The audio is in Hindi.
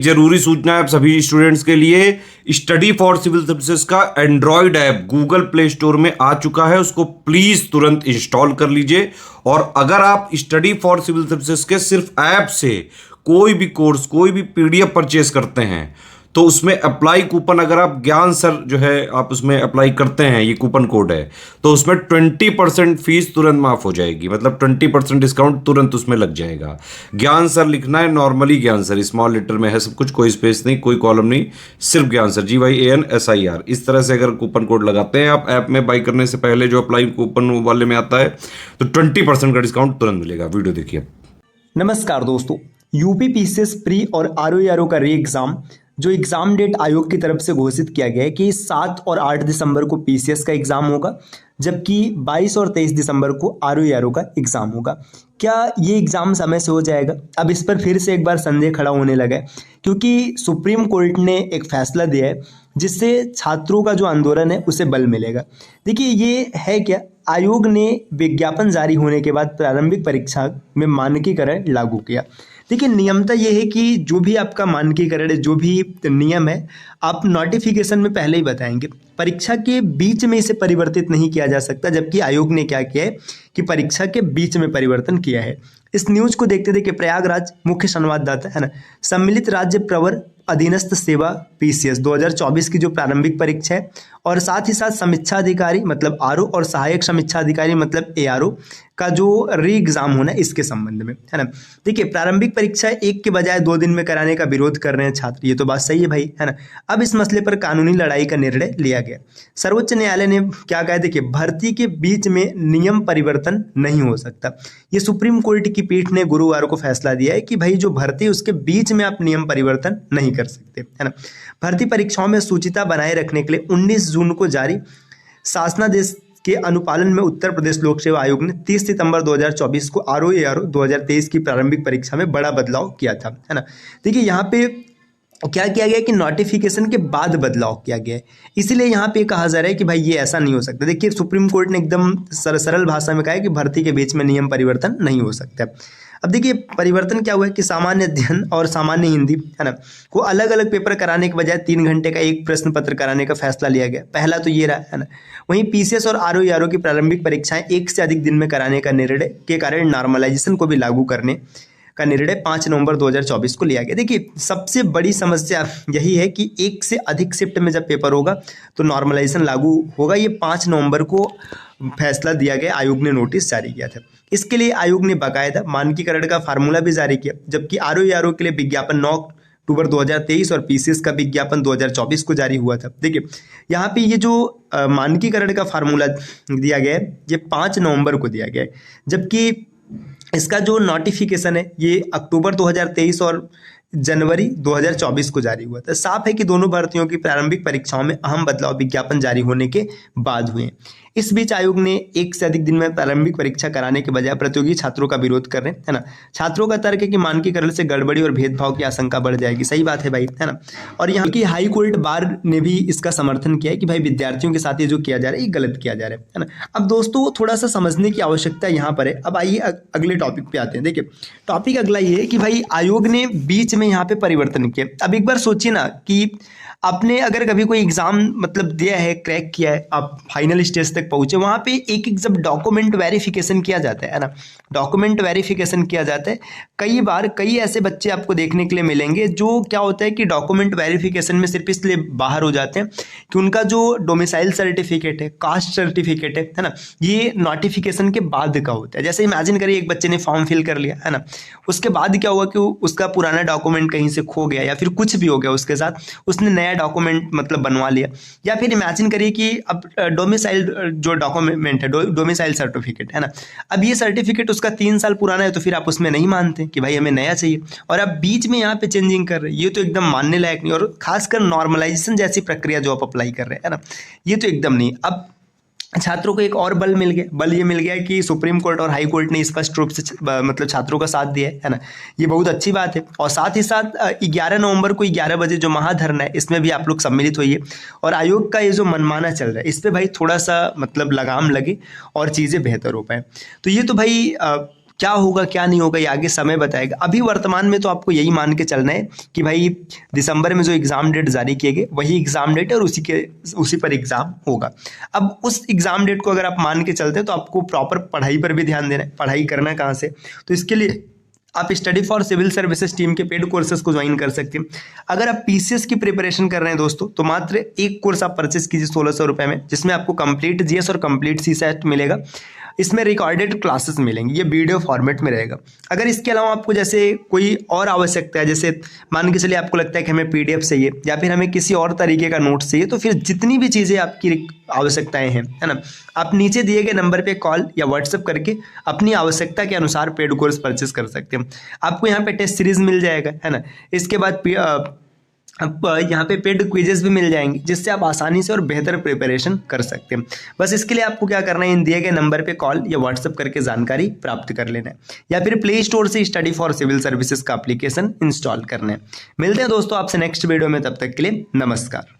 जरूरी सूचना है आप सभी स्टूडेंट्स के लिए। स्टडी फॉर सिविल सर्विसेज का Android app Google play store में आ चुका है, उसको प्लीज तुरंत इंस्टॉल कर लीजिए। और अगर आप स्टडी फॉर सिविल सर्विसेज के सिर्फ ऐप से कोई भी कोर्स, कोई भी पीडीएफ परचेस करते हैं तो उसमें अप्लाई कूपन, अगर आप ज्ञान सर जो है आप उसमें अप्लाई करते हैं, ये कूपन कोड है, तो उसमें 20% फीस तुरंत माफ हो जाएगी। मतलब 20% डिस्काउंट तुरंत उसमें लग जाएगा। ज्ञान सर लिखना है, नॉर्मली ज्ञान सर, स्मॉल लेटर में है सब कुछ, कोई स्पेस नहीं, कोई कॉलम नहीं, सिर्फ ज्ञान सर, GYANSIR। इस तरह से अगर कूपन कोड लगाते हैं आप ऐप में बाई करने से पहले, जो अप्लाई कूपन वाले में आता है, तो 20% का डिस्काउंट तुरंत मिलेगा। वीडियो देखिए। नमस्कार दोस्तों, यूपी पीसीएस प्री और आरओ का री एग्जाम जो एग्जाम डेट आयोग की तरफ से घोषित किया गया है कि 7 और 8 दिसंबर को पीसीएस का एग्जाम होगा, जबकि 22 और 23 दिसंबर को आरओ का एग्जाम होगा। क्या ये एग्जाम समय से हो जाएगा? अब इस पर फिर से एक बार संदेह खड़ा होने लगा है, क्योंकि सुप्रीम कोर्ट ने एक फैसला दिया है जिससे छात्रों का जो आंदोलन है उसे बल मिलेगा। देखिए, ये है क्या, आयोग ने विज्ञापन जारी होने के बाद प्रारंभिक परीक्षा में मानकीकरण लागू किया। देखिए, नियमता ये है कि जो भी आपका मानकीकरण है, जो भी नियम है, आप नोटिफिकेशन में पहले ही बताएंगे। परीक्षा के बीच में इसे परिवर्तित नहीं किया जा सकता, जबकि आयोग ने क्या किया है कि परीक्षा के बीच में परिवर्तन किया है। इस न्यूज को देखते देखिए, प्रयागराज मुख्य संवाददाता है ना, सम्मिलित राज्य प्रवर अधीनस्थ सेवा पीसीएस 2024 की जो प्रारंभिक परीक्षा है, और साथ ही साथ समीक्षा अधिकारी मतलब आरओ और सहायक समीक्षा अधिकारी मतलब एआरओ का जो री एग्जाम होना है, इसके संबंध में है ना। देखिए, प्रारंभिक परीक्षा एक के बजाय 2 दिन में कराने का विरोध कर रहे हैं छात्र, ये तो बात सही है भाई, है ना। अब इस मसले पर कानूनी लड़ाई का निर्णय लिया गया। सर्वोच्च न्यायालय ने क्या कहा है? देखिए, भर्ती के बीच में नियम परिवर्तन नहीं हो सकता। ये सुप्रीम कोर्ट की पीठ ने गुरुवार को फैसला दिया है कि भाई जो भर्ती है उसके बीच में आप नियम परिवर्तन नहीं कर सकते, है ना। भर्ती परीक्षाओं में सूचिता बनाए रखने के लिए 19 जून को जारी शासनादेश के अनुपालन में उत्तर प्रदेश लोक सेवा आयोग ने 30 सितंबर 2024 को आरओ 2023 की प्रारंभिक परीक्षा में बड़ा बदलाव किया था, है ना। देखिए, यहाँ पे क्या किया गया कि नोटिफिकेशन के बाद बदलाव किया गया है, इसीलिए यहाँ पे कहा जा रहा है कि भाई ये ऐसा नहीं हो सकता। देखिए, सुप्रीम कोर्ट ने एकदम सरल भाषा में कहा है कि भर्ती के बीच में नियम परिवर्तन नहीं हो सकता। अब देखिए, परिवर्तन क्या हुआ है कि सामान्य अध्ययन और सामान्य हिंदी, है ना, को अलग अलग पेपर कराने के बजाय 3 घंटे का एक प्रश्न पत्र कराने का फैसला लिया गया। पहला तो ये रहा, है ना। वहीं पीसीएस और आरओ की प्रारंभिक परीक्षाएं 1 से अधिक दिन में कराने का निर्णय के कारण नॉर्मलाइजेशन को भी लागू करने का निर्णय 5 नवंबर 2024 को लिया गया। देखिए, सबसे बड़ी समस्या यही है कि 1 से अधिक शिफ्ट में जब पेपर होगा तो नॉर्मलाइजेशन लागू होगा। ये 5 नवंबर को फैसला दिया गया, आयोग ने नोटिस जारी किया था। इसके लिए आयोग ने बाकायदा मानकीकरण का फार्मूला भी जारी किया, जबकि आरओ के लिए विज्ञापन 9 अक्टूबर 2023 और पीसीएस का विज्ञापन 2024 को जारी हुआ था। देखिए, यहाँ पे ये जो मानकीकरण का फार्मूला दिया गया है, ये 5 नवंबर को दिया गया है, जबकि इसका जो नोटिफिकेशन है ये अक्टूबर 2023 और जनवरी 2024 को जारी हुआ था। साफ है कि दोनों भर्तियों की प्रारंभिक परीक्षाओं में अहम बदलाव विज्ञापन जारी होने के बाद हुए। इस बीच आयोग ने 1 से अधिक दिन में प्रारंभिक परीक्षा कराने के बजाय प्रतियोगी छात्रों का विरोध कर रहे हैं, है ना। छात्रों का तर्क है कि मानकीकरण से गड़बड़ी और भेदभाव की आशंका बढ़ जाएगी। सही बात है भाई, है ना। और यहाँ की हाई कोर्ट बार ने भी इसका समर्थन किया है कि भाई विद्यार्थियों के साथ ये जो किया जा रहा है ये गलत किया जा रहा है ना। अब दोस्तों, थोड़ा सा समझने की आवश्यकता यहाँ पर है। अब आइए अगले टॉपिक पे आते हैं। देखिए, टॉपिक अगला ये है कि भाई आयोग ने बीच में यहाँ पे परिवर्तन किया। अब एक बार सोचिए ना कि आपने अगर कभी कोई एग्जाम मतलब दिया है, क्रैक किया है, आप फाइनल स्टेज तक पहुंचे, वहां पे एक जब डॉक्यूमेंट वेरिफिकेशन किया जाता है ना, डॉक्यूमेंट वेरिफिकेशन किया जाता है। कई बार कई ऐसे बच्चे आपको देखने के लिए मिलेंगे जो क्या होता है कि डॉक्यूमेंट वेरिफिकेशन में सिर्फ इसलिए बाहर हो जाते हैं कि उनका जो डोमिसाइल सर्टिफिकेट है, कास्ट सर्टिफिकेट है ना, ये नोटिफिकेशन के बाद का होता है। जैसे इमेजिन करिए एक बच्चे ने फॉर्म फिल कर लिया, है ना, उसके बाद क्या हुआ कि उसका पुराना डॉक्यूमेंट कहीं से खो गया या फिर कुछ भी हो गया उसके साथ, उसने नया डॉक्यूमेंट मतलब बनवा लिया। या फिर इमेजिन करिए कि अब डोमिसाइल जो डॉक्यूमेंट है, डोमिसाइल सर्टिफिकेट, है ना, अब ये सर्टिफिकेट उसका 3 साल पुराना है, तो फिर आप उसमें नहीं मानते कि भाई हमें नया चाहिए, और आप बीच में यहाँ पे चेंजिंग कर रहे हैं, ये तो एकदम मानने लायक नहीं। और खासकर नॉर्मलाइजेशन जैसी प्रक्रिया जो आप अप्लाई कर रहे हैं, है ना, ये तो एकदम नहीं। अब छात्रों को एक और बल मिल गया, बल ये मिल गया कि सुप्रीम कोर्ट और हाई कोर्ट ने स्पष्ट रूप से मतलब छात्रों का साथ दिया है ना, ये बहुत अच्छी बात है। और साथ ही साथ 11 नवंबर को 11 बजे जो महाधरना है, इसमें भी आप लोग सम्मिलित होइए, और आयोग का ये जो मनमाना चल रहा है इस पर भाई थोड़ा सा मतलब लगाम लगे और चीज़ें बेहतर हो पाए। तो ये तो भाई क्या होगा क्या नहीं होगा ये आगे समय बताएगा। अभी वर्तमान में तो आपको यही मान के चलना है कि भाई दिसंबर में जो एग्जाम डेट जारी किए गए वही एग्जाम डेट है और उसी पर एग्जाम होगा। अब उस एग्जाम डेट को अगर आप मान के चलते हैं तो आपको प्रॉपर पढ़ाई पर भी ध्यान देना है। पढ़ाई करना कहाँ से, तो इसके लिए आप study for civil services team के पेड कोर्सेज को ज्वाइन कर सकते हैं। अगर आप पीसीएस की प्रिपरेशन कर रहे हैं दोस्तों तो मात्र एक कोर्स आप परचेस कीजिए 1600 रुपये में, जिसमें आपको कंप्लीट जीएस और कंप्लीट सीसैट मिलेगा। इसमें रिकॉर्डेड क्लासेस मिलेंगी, ये वीडियो फॉर्मेट में रहेगा। अगर इसके अलावा आपको जैसे कोई और आवश्यकता है, जैसे मान के चलिए आपको लगता है कि हमें पीडीएफ चाहिए या फिर हमें किसी और तरीके का नोट्स चाहिए, तो फिर जितनी भी चीज़ें आपकी आवश्यकताएं हैं, है ना, आप नीचे दिए गए नंबर पे कॉल या व्हाट्सएप करके अपनी आवश्यकता के अनुसार पेड कोर्स परचेस कर सकते हैं। आपको यहाँ पे टेस्ट सीरीज मिल जाएगा, है ना। इसके बाद अब यहाँ पे पेड क्विजेस भी मिल जाएंगे, जिससे आप आसानी से और बेहतर प्रिपरेशन कर सकते हैं। बस इसके लिए आपको क्या करना है, इन दिए गए नंबर पे कॉल या व्हाट्सएप करके जानकारी प्राप्त कर लेना है, या फिर प्ले स्टोर से स्टडी फॉर सिविल सर्विसेज का एप्लीकेशन इंस्टॉल करना है। मिलते हैं दोस्तों आपसे नेक्स्ट वीडियो में, तब तक के लिए नमस्कार।